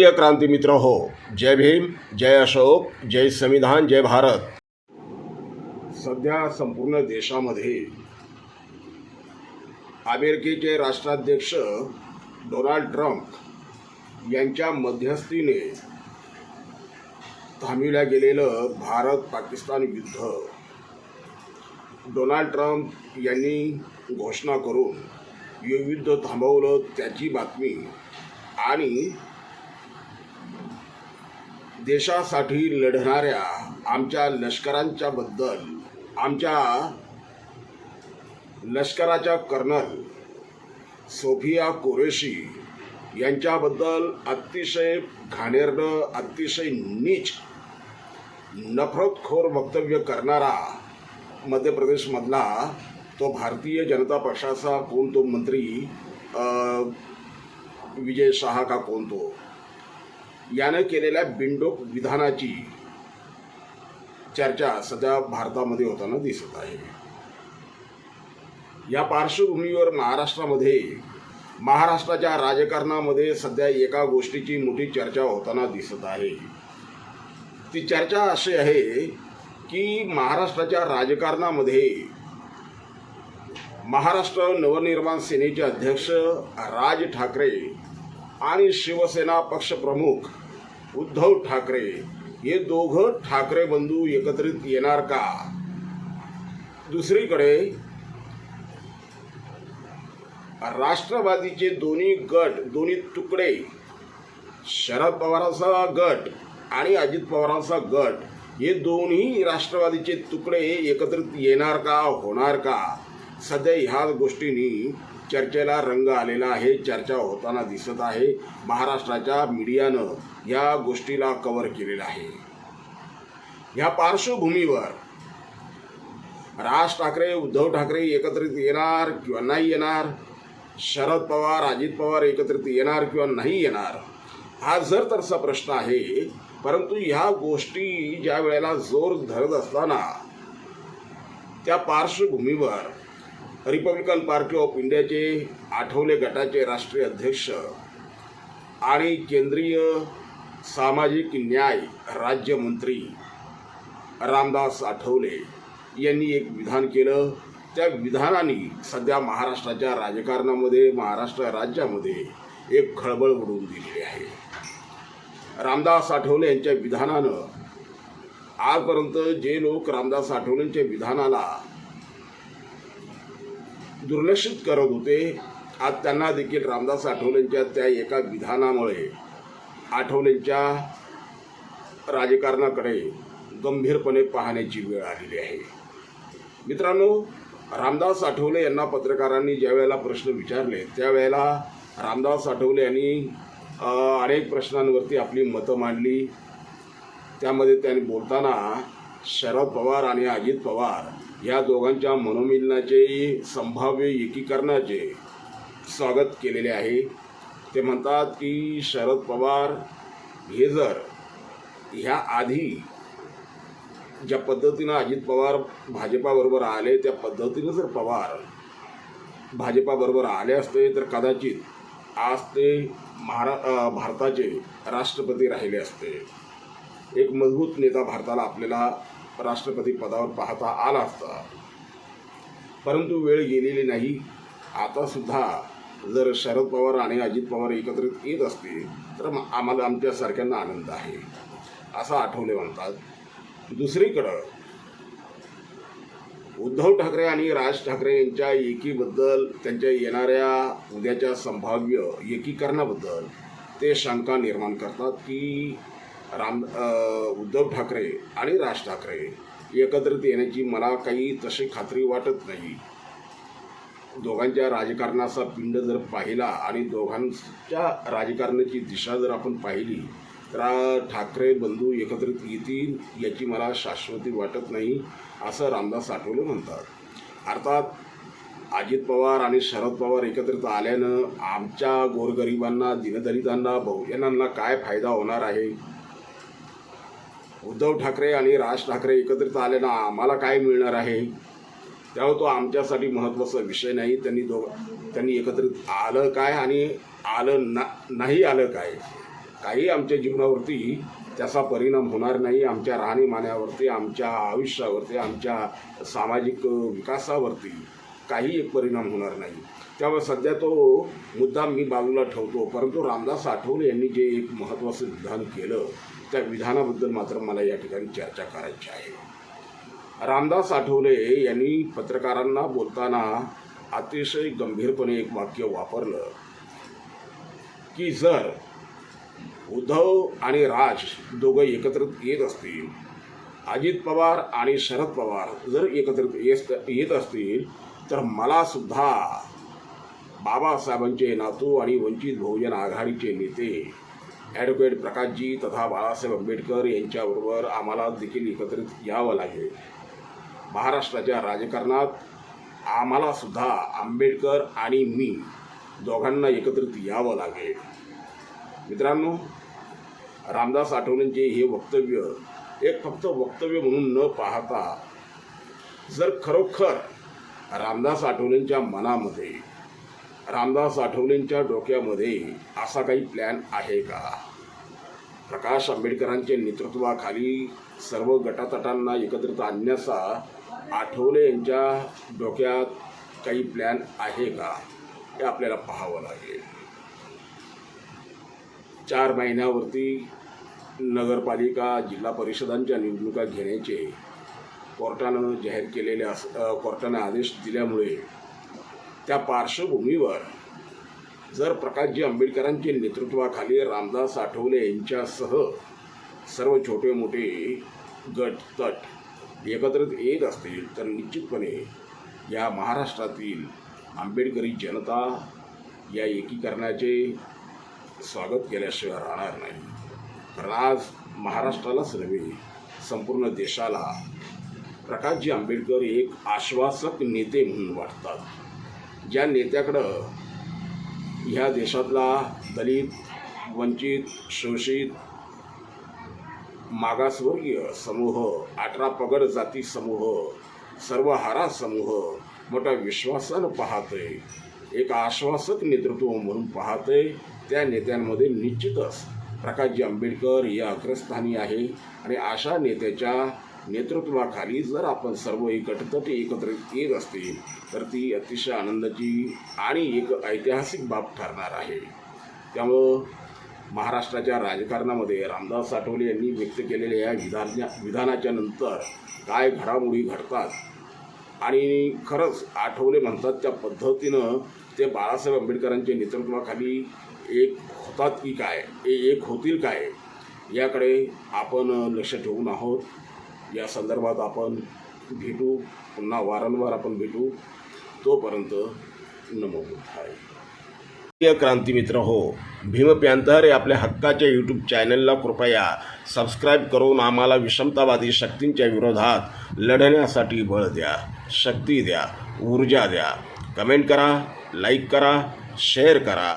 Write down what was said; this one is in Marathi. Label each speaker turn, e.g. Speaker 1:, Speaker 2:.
Speaker 1: प्रिय क्रांती मित्र हो, जय भीम, जय अशोक, जय संविधान, जय भारत. सध्या संपूर्ण देशामध्ये अमेरिकेचे राष्ट्राध्यक्ष डोनाल्ड ट्रम्प यांच्या मध्यस्थीने थांबविल्या गेलेलं भारत पाकिस्तान युद्ध डोनाल्ड ट्रम्प यांनी घोषणा करून युद्ध थांबवलं त्याची बातमी आणि देशासाठी लढणाऱ्या आमच्या लष्करांच्या बद्दल आमच्या लष्कराच्या कर्नल सोफिया कुरेशी यांच्याबद्दल अतिशय घाणेरडं, अतिशय नीच, नफरतखोर वक्तव्य करणारा मध्य प्रदेशमधला तो भारतीय जनता पक्षाचा कोण तो मंत्री विजय शाह का कोण तो यानं केलेल्या बिनडोक विधानाची चर्चा सध्या भारतामध्ये होताना दिसत आहे. या पार्श्वभूमीवर महाराष्ट्राच्या राजकारणामध्ये सध्या एका गोष्टीची मोठी चर्चा होताना दिसत आहे. ती चर्चा अशी आहे की महाराष्ट्राच्या राजकारणामध्ये महाराष्ट्र नवनिर्माण सेनेचे अध्यक्ष राज ठाकरे आणि शिवसेना पक्षप्रमुख उद्धव ठाकरे हे दोघं ठाकरे बंधू एकत्रित येणार का? दुसरीकडे राष्ट्रवादीचे दोन्ही तुकडे, शरद पवारांचा गट आणि अजित पवारांचा गट, हे दोन्ही राष्ट्रवादीचे तुकडे एकत्रित येणार का, होणार का? सध्या ह्या गोष्टींनी चर्चेला रंग आलेला आहे, चर्चा होताना दिसत आहे. महाराष्ट्राच्या मीडियानं या गोष्टीला कव्हर केलेलं आहे. ह्या पार्श्वभूमीवर राज ठाकरे, उद्धव ठाकरे एकत्रित येणार किंवा नाही येणार, शरद पवार, अजित पवार एकत्रित येणार किंवा नाही येणार, हा जर तरचा प्रश्न आहे. परंतु ह्या गोष्टी ज्या वेळेला जोर धरत असताना त्या पार्श्वभूमीवर रिपब्लिकन पार्टी ऑफ इंडियाचे आठवले गटाचे राष्ट्रीय अध्यक्ष आणि केंद्रीय सामाजिक न्याय राज्यमंत्री रामदास आठवले यांनी एक विधान केलं. त्या विधानाने सध्या महाराष्ट्राच्या राजकारणामध्ये, महाराष्ट्र राज्यामध्ये एक खळबळ उडवून दिलेली आहे. रामदास आठवले यांच्या विधानानं आजपर्यंत जे लोक रामदास आठवलेंच्या विधानाला दुर्लक्षित करत होते, आज त्यांना देखील रामदास आठवलेंच्या त्या एका विधानामुळे आठवलेंच्या राजकारणाकडे गंभीरपणे पाहण्याची वेळ आलेली आहे. मित्रांनो, रामदास आठवले यांना पत्रकारांनी ज्या वेळेला प्रश्न विचारले त्यावेळेला रामदास आठवले यांनी अनेक प्रश्नांवरती आपली मतं मांडली. त्यामध्ये त्यांनी बोलताना शरद पवार आणि अजित पवार या दोघांच्या मनोमिलनाचे, संभाव्य एकीकरणाचे स्वागत केलेले आहे. ते म्हणतात की शरद पवार हे जर ह्या आधी ज्या पद्धतीनं अजित पवार भाजपाबरोबर आले त्या पद्धतीनं जर पवार भाजपाबरोबर आले असते तर कदाचित आज ते भारताचे राष्ट्रपती राहिले असते. एक मजबूत नेता भारताला आपल्याला राष्ट्रपती पदावर पाहता आला असता. परंतु वेळ गेलेली नाही. आता सुद्धा जर शरद पवार आणि अजित पवार एकत्रित येत असतील तर आम्हाला, आमच्यासारख्यांना आनंद आहे, असं आठवले म्हणतात. दुसरीकडं उद्धव ठाकरे आणि राज ठाकरे यांच्या एकीबद्दल, त्यांच्या येणाऱ्या उद्याच्या संभाव्य एकीकरणाबद्दल ते शंका निर्माण करतात की उद्धव ठाकरे आणि राज ठाकरे एकत्रित येण्याची मला काही तशी खात्री वाटत नाही. दोघांच्या राजकारणाचा पिंड जर पाहिला आणि दोघांच्या राजकारणाची दिशा जर आपण पाहिली तर ठाकरे बंधू एकत्रित येतील याची मला शाश्वती वाटत नाही, असं रामदास आठवले म्हणतात. अर्थात अजित पवार आणि शरद पवार एकत्रित आल्यानं आमच्या गोरगरिबांना, दीनदलितांना, बहुजनांना काय फायदा होणार आहे? उद्धव ठाकरे आणि राज ठाकरे एकत्रित आल्यानं आम्हाला काय मिळणार आहे? त्यामुळे तो आमच्यासाठी महत्त्वाचा विषय नाही. त्यांनी एकत्रित आलं काय आणि नाही आलं काय काही आमच्या जीवनावरती त्याचा परिणाम होणार नाही, आमच्या राहणीमानावरती, आमच्या आयुष्यावरती, आमच्या सामाजिक विकासावरती काही एक परिणाम होणार नाही. त्यामुळे सध्या तो मुद्दा मी बाजूला ठेवतो. परंतु रामदास आठवले यांनी जे एक महत्त्वाचं विधान केलं त्या विधानाबद्दल मात्र मला या ठिकाणी चर्चा करायची आहे. रामदास आठवले यांनी पत्रकारांना बोलताना अतिशय गंभीरपणे एक वाक्य वापरलं की जर उद्धव आणि राज दोघं एकत्रित येत असतील, अजित पवार आणि शरद पवार जर एकत्रित येत असतील, तर मला सुद्धा बाबासाहेबांचे नातू आणि वंचित बहुजन आघाडीचे नेते ॲडव्होकेट प्रकाशजी तथा बाळासाहेब आंबेडकर यांच्याबरोबर आम्हाला देखील एकत्रित यावं लागेल. महाराष्ट्राच्या राजकारणात आम्हाला सुद्धा आंबेडकर आणि मी दोघांना एकत्रित यावं लागेल. मित्रांनो, रामदास आठवलेंचे हे वक्तव्य एक फक्त वक्तव्य म्हणून न पाहता जर खरोखर रामदास आठवलेंच्या मनामध्ये, रामदास आठवलेंच्या डोक्यामध्ये असा काही प्लॅन आहे का? प्रकाश आंबेडकरांच्या नेतृत्वाखाली सर्व गटातटांना एकत्रित आणण्याचा आठवले यांच्या डोक्यात काही प्लॅन आहे का? हे आपल्याला पाहावं लागेल. 4 महिन्यावरती नगरपालिका जिल्हा परिषदांच्या निवडणुका घेण्याचे कोर्टानं जाहीर केलेले कोर्टाने आदेश दिल्यामुळे त्या पार्श्वभूमीवर जर प्रकाशजी आंबेडकरांच्या नेतृत्वाखाली रामदास आठवले यांच्यासह सर्व छोटे मोठे गट तट एकत्रित येत असतील तर निश्चितपणे या महाराष्ट्रातील आंबेडकरी जनता या एकीकरणाचे स्वागत केल्याशिवाय राहणार नाही. कारण आज महाराष्ट्रालाच नव्हे संपूर्ण देशाला प्रकाशजी आंबेडकर एक आश्वासक नेते म्हणून वाटतात. ज्या नेत्याकडं ह्या देशातला दलित, वंचित, शोषित, मागासवर्गीय समूह, 18 पगड जाती समूह, सर्वहारा समूह मोठ्या विश्वासानं पाहतंय, एक आश्वासक नेतृत्व म्हणून पाहतंय, त्या नेत्यांमध्ये निश्चितच प्रकाशजी आंबेडकर हे अग्रस्थानी आहे. आणि अशा नेत्याच्या नेतृत्वाखाली जर आपण सर्व गटतट एकत्रित येत असतील तर ती अतिशय आनंदाची आणि एक ऐतिहासिक बाब ठरणार आहे. त्यामुळं महाराष्ट्राच्या राजकारणामध्ये रामदास आठवले यांनी व्यक्त केलेल्या या विधानाच्या नंतर काय घडामोडी घडतात आणि खरंच आठवले म्हणतात त्या पद्धतीनं ते बाळासाहेब आंबेडकरांच्या नेतृत्वाखाली एक होतात की काय, एक होतील काय, याकडे आपण लक्ष ठेवून आहोत. या संदर्भात आपण भेटू, पुन्हा वारंवार आपण भेटू. तोपर्यंत नमो बुद्धाय. प्रिय क्रांती मित्र हो, भीम पॅंथर हे आपल्या हक्काच्या यूट्यूब चॅनलला कृपया सबस्क्राईब करून आम्हाला विषमतावादी शक्तींच्या विरोधात लढण्यासाठी बळ द्या, शक्ती द्या, ऊर्जा द्या. कमेंट करा, लाईक करा, शेअर करा.